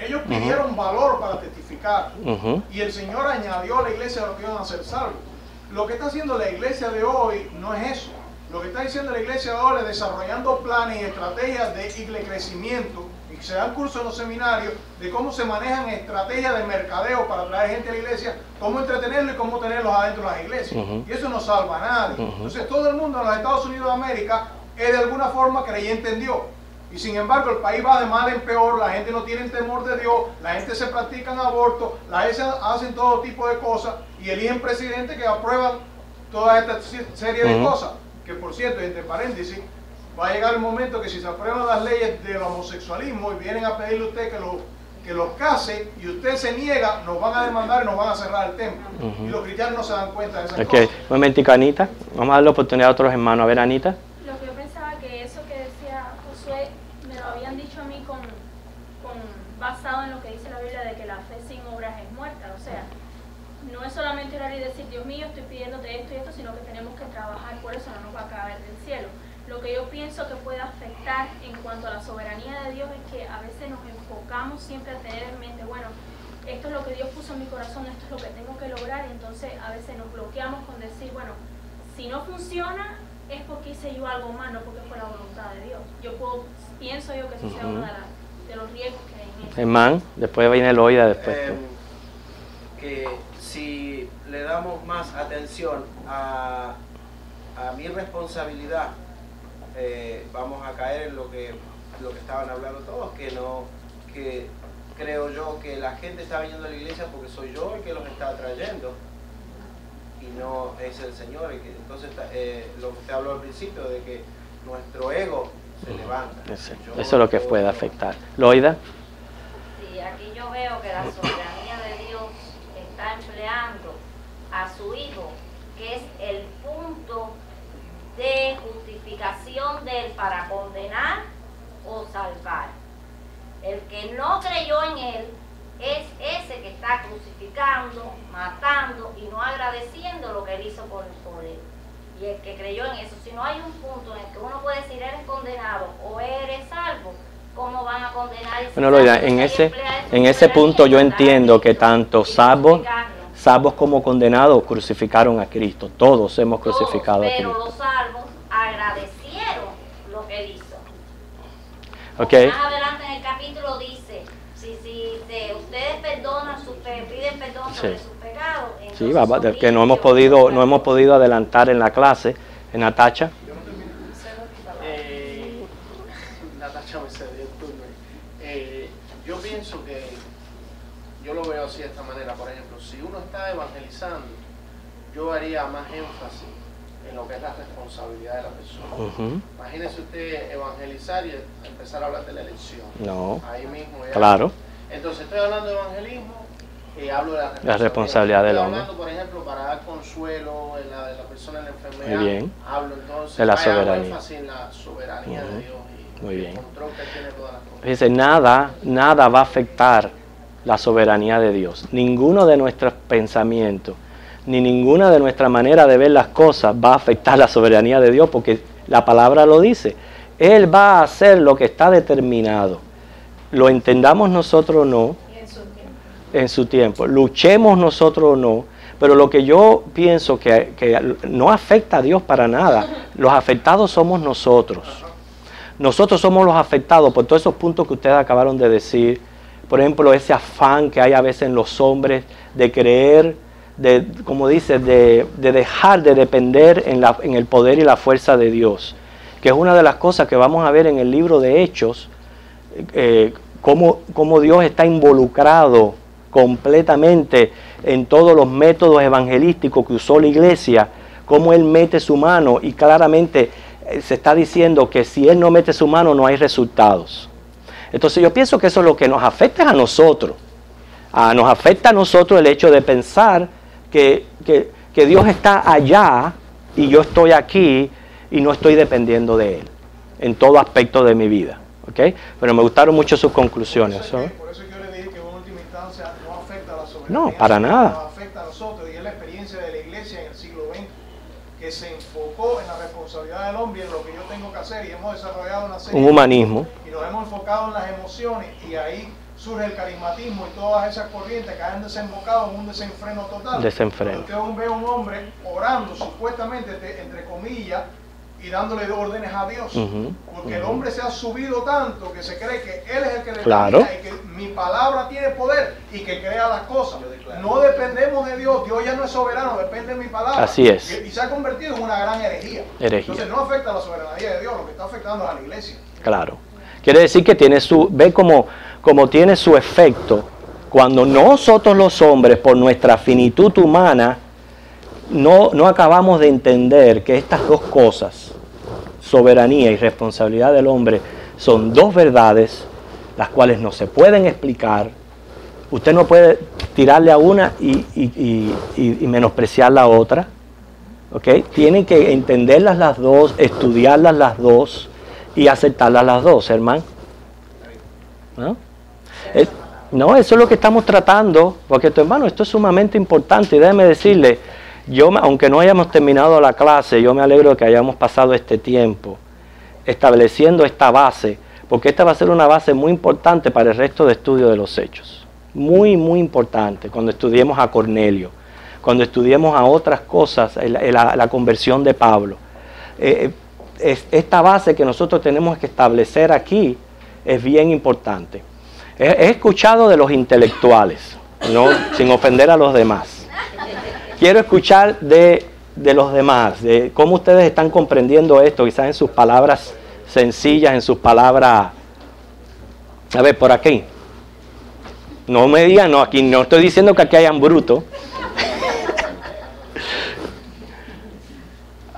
Speaker 5: Ellos pidieron valor para testificar y el Señor añadió a la iglesia lo que iban a ser salvos. Lo que está haciendo la iglesia de hoy no es eso. Lo que está diciendo la iglesia de hoy es desarrollando planes y estrategias de crecimiento, y se dan cursos en los seminarios de cómo se manejan estrategias de mercadeo para traer gente a la iglesia, cómo entretenerlos y cómo tenerlos adentro de las iglesias. Y eso no salva a nadie. Entonces todo el mundo en los Estados Unidos de América es de alguna forma creyente en Dios. Y sin embargo el país va de mal en peor, la gente no tiene temor de Dios, la gente se practican abortos, la gente hacen todo tipo de cosas y eligen presidentes que aprueban toda esta serie de cosas. Que por cierto, entre paréntesis, va a llegar el momento que si se aprueban las leyes del homosexualismo y vienen a pedirle a usted que los case y usted se niega, nos van a demandar y nos van a cerrar el templo. Y los cristianos no se dan cuenta de esas cosas.
Speaker 1: Un momentico, Anita. Vamos a darle la oportunidad a otros hermanos. A ver, Anita.
Speaker 2: Lo que yo pensaba que eso que decía Josué me lo habían dicho a mí mí basado en lo que dice la Biblia de que la fe sin obras es muerta. O sea, no es solamente orar y decir, Dios mío, estoy pidiéndote esto y esto, sino que tenemos que trabajar por eso, no nos va a caer del cielo. Lo que yo pienso que puede afectar en cuanto a la soberanía de Dios es que a veces nos enfocamos siempre a tener en mente, bueno, esto es lo que Dios puso en mi corazón, esto es lo que tengo que lograr, y entonces a veces nos bloqueamos con decir, bueno, si no funciona es porque hice yo algo mal, no porque fue la voluntad de Dios. Pienso yo que eso sea uno de los riesgos que hay en eso.
Speaker 1: Hermano, después viene el oída después.
Speaker 7: Que si le damos más atención a mi responsabilidad, vamos a caer en lo que estaban hablando todos, que creo yo que la gente está viniendo a la iglesia porque soy yo el que los está trayendo y no es el Señor. Entonces lo que usted habló al principio de que nuestro ego se levanta.
Speaker 1: Eso es lo que puede afectar. ¿Loida?
Speaker 3: Sí, aquí yo veo que la soberanía de Dios está empleando a su Hijo, que es el punto de justificación de Él para condenar o salvar. El que no creyó en Él es ese que está crucificando, matando y no agradeciendo lo que Él hizo por Él. Y el que creyó en eso, si no hay un punto en el que uno puede decir eres condenado o eres salvo, ¿cómo van a condenar?
Speaker 1: Bueno, Loida, en ese punto yo entiendo que tanto salvos como condenados crucificaron a Cristo. Todos hemos crucificado a Cristo.
Speaker 3: Pero los salvos agradecieron lo que Él hizo.
Speaker 1: Okay.
Speaker 3: Más adelante en el capítulo dice, si ustedes piden perdón sobre sus pecados,
Speaker 1: sí, que no hemos podido adelantar en la clase, en Natacha.
Speaker 6: Natacha me cedió el turno. Yo pienso que, yo lo veo así de esta manera, por ejemplo, si uno está evangelizando, yo haría más énfasis en lo que es la responsabilidad de la persona. Imagínese usted evangelizar y empezar a hablar de la elección.
Speaker 1: No.
Speaker 6: Ahí mismo. Ya.
Speaker 1: Claro.
Speaker 6: Entonces estoy hablando de evangelismo y hablo de
Speaker 1: la responsabilidad del hombre.
Speaker 6: Estoy hablando, por ejemplo, para dar consuelo en la persona en la enfermedad.
Speaker 1: Muy bien.
Speaker 6: Hablo entonces
Speaker 1: de la soberanía.
Speaker 6: énfasis en la soberanía de Dios y
Speaker 1: muy bien.
Speaker 6: el control que tiene todas las cosas.
Speaker 1: Dice, nada va a afectar la soberanía de Dios. Ninguno de nuestros pensamientos ni ninguna de nuestra manera de ver las cosas va a afectar la soberanía de Dios, porque la palabra lo dice. Él va a hacer lo que está determinado. Lo entendamos nosotros o no, en su tiempo. Luchemos nosotros o no, pero lo que yo pienso que no afecta a Dios para nada. Los afectados somos nosotros. Nosotros somos los afectados por todos esos puntos que ustedes acabaron de decir. Por ejemplo, ese afán que hay a veces en los hombres de creer, como dice, de dejar de depender en el poder y la fuerza de Dios, que es una de las cosas que vamos a ver en el libro de Hechos, cómo Dios está involucrado completamente en todos los métodos evangelísticos que usó la iglesia, cómo Él mete su mano, y claramente se está diciendo que si Él no mete su mano no hay resultados. Entonces yo pienso que eso es lo que nos afecta a nosotros. Nos afecta a nosotros el hecho de pensar que Dios está allá y yo estoy aquí y no estoy dependiendo de Él en todo aspecto de mi vida. ¿Okay? Pero me gustaron mucho sus conclusiones.
Speaker 5: Por eso yo le dije que en última instancia no afecta a la soberanía.
Speaker 1: No, para nada.
Speaker 5: Nos afecta a nosotros, y es la experiencia de la iglesia en el siglo XX, que se enfocó en la responsabilidad del hombre y en lo que yo tengo que hacer, y hemos desarrollado una serie
Speaker 1: un humanismo.
Speaker 5: Y nos hemos enfocado en las emociones, y ahí surge el carismatismo y todas esas corrientes que han desembocado en un desenfreno total.
Speaker 1: Desenfreno.
Speaker 5: Usted ve a un hombre orando supuestamente, entre comillas, y dándole órdenes a Dios, porque el hombre se ha subido tanto que se cree que Él es el que determina, y que mi palabra tiene poder y que crea las cosas. No dependemos de Dios, Dios ya no es soberano, depende de mi palabra.
Speaker 1: Así es.
Speaker 5: Y se ha convertido en una gran herejía. Entonces no afecta a la soberanía de Dios, lo que está afectando es a la iglesia. Claro.
Speaker 1: Quiere decir que tiene ve como tiene su efecto cuando nosotros los hombres, por nuestra finitud humana, no acabamos de entender que estas dos cosas, soberanía y responsabilidad del hombre, son dos verdades las cuales no se pueden explicar. Usted no puede tirarle a una y menospreciar la otra. ¿Okay? Tienen que entenderlas las dos, estudiarlas las dos y aceptarlas las dos, hermano. ¿no? No, eso es lo que estamos tratando, porque hermano, esto es sumamente importante y déjeme decirle, aunque no hayamos terminado la clase, yo me alegro de que hayamos pasado este tiempo estableciendo esta base, porque esta va a ser una base muy importante para el resto de estudio de los hechos. Muy, muy importante cuando estudiemos a Cornelio, cuando estudiemos a otras cosas, la conversión de Pablo. Esta base que nosotros tenemos que establecer aquí es bien importante. He escuchado de los intelectuales, ¿no? Sin ofender a los demás. Quiero escuchar de los demás, de cómo ustedes están comprendiendo esto, quizás en sus palabras sencillas, en sus palabras... A ver, por aquí. No me digan, no, aquí no estoy diciendo que aquí hayan brutos.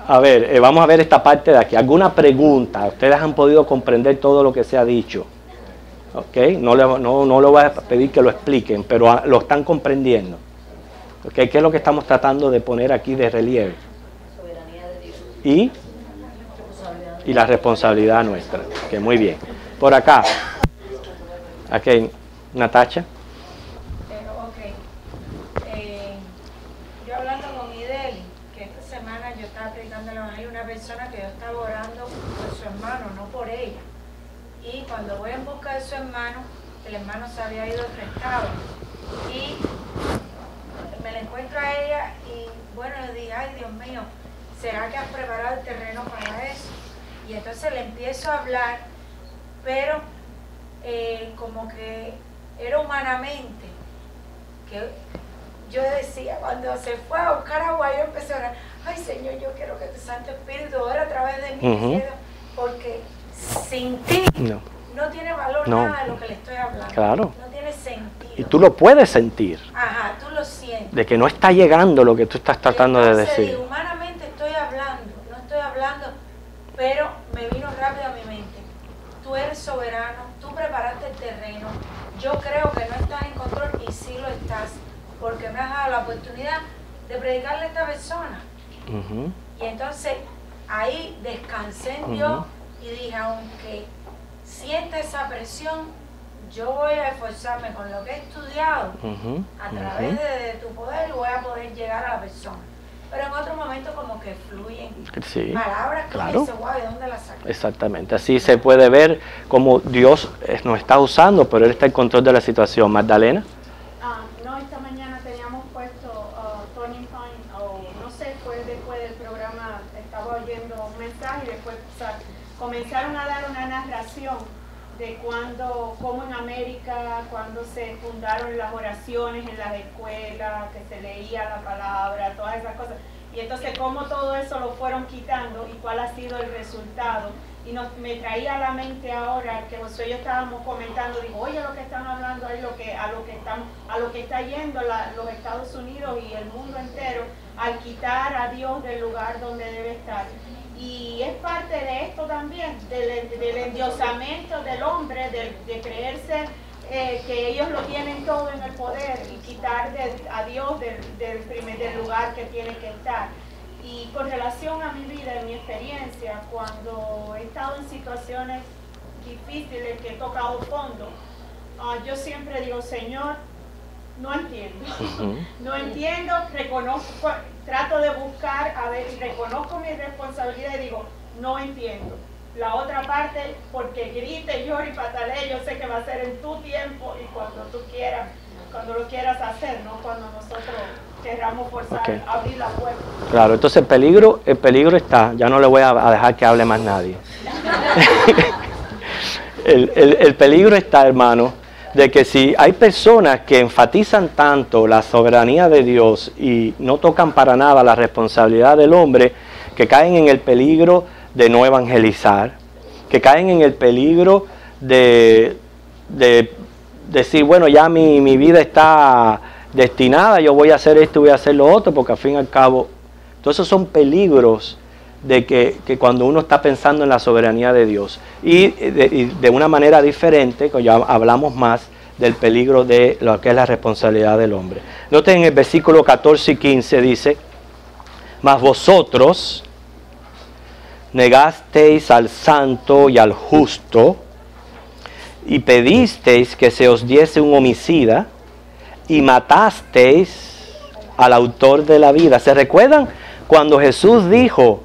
Speaker 1: A ver, vamos a ver esta parte de aquí. ¿Alguna pregunta? ¿Ustedes han podido comprender todo lo que se ha dicho? ¿Ok? No le voy a pedir que lo expliquen, pero lo están comprendiendo. ¿Ok? ¿Qué es lo que estamos tratando de poner aquí de relieve?
Speaker 3: Soberanía de Dios.
Speaker 1: Y la responsabilidad nuestra. Ok, muy bien. Por acá. Ok, Natacha.
Speaker 4: Yo hablando con Ideli, que esta semana yo estaba predicando el evangelio a una persona que yo estaba orando por su hermano, no por ella. Y cuando voy en busca de su hermano, el hermano se había ido a otro estado. Y me la encuentro a ella y bueno, le dije, ay Dios mío, ¿será que has preparado el terreno para eso? Y entonces le empiezo a hablar, pero como que era humanamente, que yo decía, cuando se fue a buscar agua, yo empecé a orar, ay Señor, yo quiero que tu Santo Espíritu ore a través de mí, porque sin ti no tiene valor nada de lo que le estoy hablando.
Speaker 1: Claro.
Speaker 4: No tiene sentido.
Speaker 1: Y tú lo puedes sentir.
Speaker 4: Ajá, tú lo sientes.
Speaker 1: De que no está llegando lo que tú estás tratando de decir.
Speaker 4: Digo, humanamente estoy hablando, no estoy hablando, pero me vino rápido a mi mente. Tú eres soberano, tú preparaste el terreno, yo creo que no estás en control y sí lo estás, porque me has dado la oportunidad de predicarle a esta persona. Y entonces ahí descansé en Dios y dije, aunque sienta esa presión, yo voy a esforzarme con lo que he estudiado a través de tu poder y voy a poder llegar a la persona. Pero en otro momento como que fluyen palabras que
Speaker 1: claro.
Speaker 4: dice, guau, ¿de dónde las saco?
Speaker 1: Exactamente, así se puede ver cómo Dios nos está usando, pero Él está en control de la situación. ¿Magdalena?
Speaker 8: No, esta mañana teníamos puesto Tony Pine, o no sé, fue después del programa, estaba oyendo un mensaje y después comenzaron a dar una narración de cómo en América, cuando se fundaron las oraciones en las escuelas, que se leía la palabra, todas esas cosas, y entonces cómo todo eso lo fueron quitando y cuál ha sido el resultado. Y me traía a la mente ahora que José y yo estábamos comentando, digo, oye, lo que están hablando es a lo que está yendo los Estados Unidos y el mundo entero, al quitar a Dios del lugar donde debe estar. Y es parte de esto también, del endiosamiento del hombre, de creerse que ellos lo tienen todo en el poder y quitar a Dios del lugar que tiene que estar. Y con relación a mi vida, en mi experiencia, cuando he estado en situaciones difíciles, que he tocado fondo, yo siempre digo, Señor, no entiendo. No entiendo, reconozco, trato de buscar, a ver, reconozco mi responsabilidad y digo, no entiendo. La otra parte, porque grite, llore y patalee, yo sé que va a ser en tu tiempo y cuando tú quieras, cuando lo quieras hacer, no cuando nosotros querramos forzar, abrir la puerta.
Speaker 1: Claro, entonces el peligro está, ya no le voy a dejar que hable más nadie. el peligro está, hermano, de que si hay personas que enfatizan tanto la soberanía de Dios y no tocan para nada la responsabilidad del hombre, que caen en el peligro de no evangelizar, que caen en el peligro de decir, bueno, ya mi vida está destinada, yo voy a hacer esto y voy a hacer lo otro, porque al fin y al cabo, todos esos son peligros de que cuando uno está pensando en la soberanía de Dios. Y de una manera diferente, que ya hablamos más del peligro de lo que es la responsabilidad del hombre. Noten en el versículo 14 y 15 dice, mas vosotros negasteis al santo y al justo, y pedisteis que se os diese un homicida, y matasteis al autor de la vida. ¿Se recuerdan cuando Jesús dijo,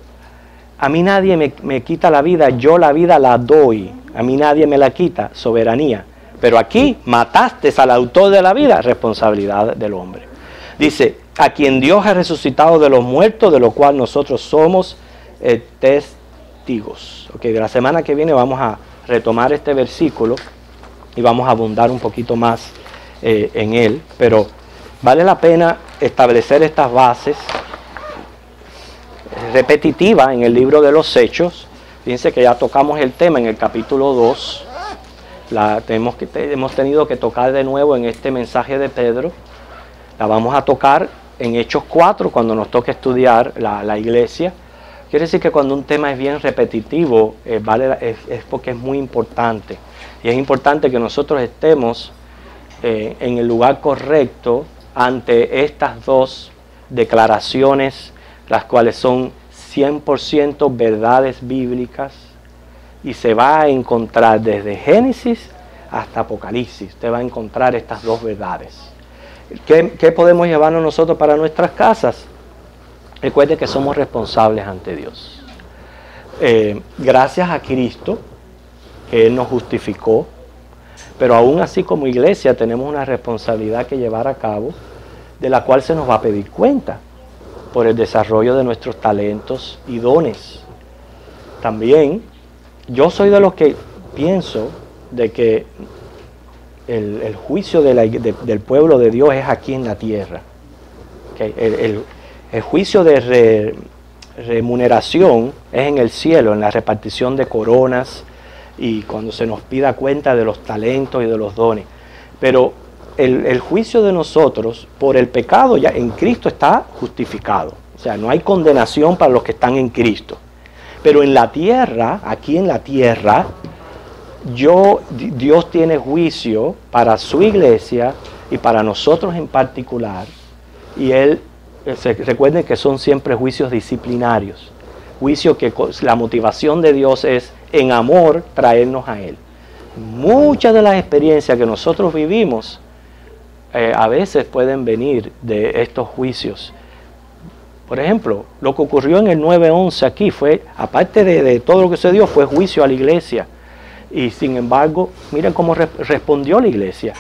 Speaker 1: a mí nadie me quita la vida, yo la vida la doy, a mí nadie me la quita, soberanía? Pero aquí matasteis al autor de la vida, responsabilidad del hombre. Dice, a quien Dios ha resucitado de los muertos, de lo cual nosotros somos testigos. Okay, de la semana que viene vamos a retomar este versículo y vamos a abundar un poquito más en él, pero vale la pena establecer estas bases repetitivas en el libro de los Hechos. Fíjense que ya tocamos el tema en el capítulo 2, hemos tenido que tocar de nuevo en este mensaje de Pedro, la vamos a tocar en Hechos 4 cuando nos toque estudiar la iglesia. Quiere decir que cuando un tema es bien repetitivo, es porque es muy importante. Y es importante que nosotros estemos en el lugar correcto ante estas dos declaraciones, las cuales son 100% verdades bíblicas, y se va a encontrar desde Génesis hasta Apocalipsis. Usted va a encontrar estas dos verdades. ¿Qué podemos llevarnos nosotros para nuestras casas? Recuerde que somos responsables ante Dios. Gracias a Cristo, que Él nos justificó, pero aún así como iglesia tenemos una responsabilidad que llevar a cabo, de la cual se nos va a pedir cuenta por el desarrollo de nuestros talentos y dones. También, yo soy de los que pienso de que el juicio del pueblo de Dios es aquí en la tierra. Okay. El juicio de remuneración es en el cielo, en la repartición de coronas y cuando se nos pida cuenta de los talentos y de los dones. Pero el juicio de nosotros por el pecado ya en Cristo está justificado. O sea, no hay condenación para los que están en Cristo. Pero en la tierra, aquí en la tierra, Dios tiene juicio para su iglesia y para nosotros en particular. Y recuerden que son siempre juicios disciplinarios. Juicio que la motivación de Dios es en amor traernos a Él. Muchas de las experiencias que nosotros vivimos a veces pueden venir de estos juicios. Por ejemplo, lo que ocurrió en el 9/11 aquí fue, aparte de todo lo que se dio, fue juicio a la iglesia. Y sin embargo, miren cómo respondió la iglesia.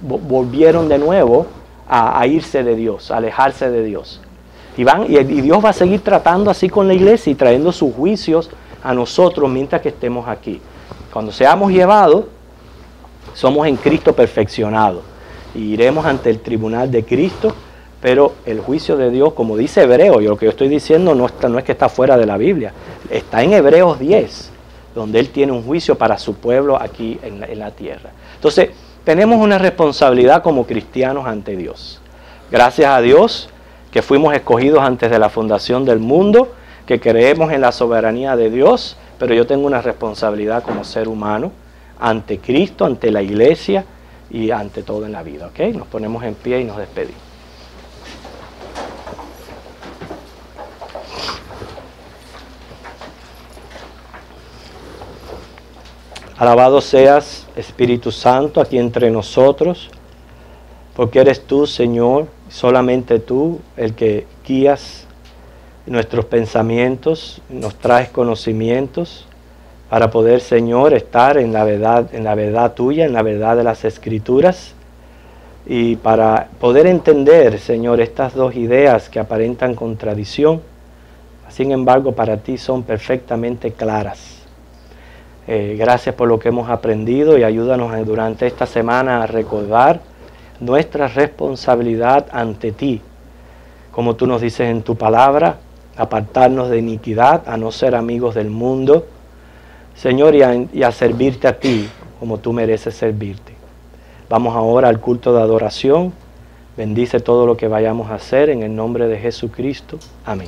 Speaker 1: Volvieron de nuevo a irse de Dios, a alejarse de Dios. Y Dios va a seguir tratando así con la iglesia y trayendo sus juicios a nosotros mientras que estemos aquí. Cuando seamos llevados, somos en Cristo perfeccionados. Y iremos ante el tribunal de Cristo, pero el juicio de Dios, como dice Hebreos, y lo que yo estoy diciendo no es que está fuera de la Biblia, está en Hebreos 10, donde Él tiene un juicio para su pueblo aquí en la tierra. Entonces, tenemos una responsabilidad como cristianos ante Dios. Gracias a Dios que fuimos escogidos antes de la fundación del mundo, que creemos en la soberanía de Dios, pero yo tengo una responsabilidad como ser humano ante Cristo, ante la iglesia y ante todo en la vida. ¿Ok? Nos ponemos en pie y nos despedimos. Alabado seas, Espíritu Santo, aquí entre nosotros, porque eres tú, Señor, solamente tú, el que guías nuestros pensamientos, nos traes conocimientos para poder, Señor, estar en la verdad tuya, en la verdad de las Escrituras, y para poder entender, Señor, estas dos ideas que aparentan contradicción, sin embargo, para ti son perfectamente claras. Gracias por lo que hemos aprendido y ayúdanos durante esta semana a recordar nuestra responsabilidad ante ti. Como tú nos dices en tu palabra, apartarnos de iniquidad, a no ser amigos del mundo, Señor, y a servirte a ti como tú mereces servirte. Vamos ahora al culto de adoración. Bendice todo lo que vayamos a hacer en el nombre de Jesucristo. Amén.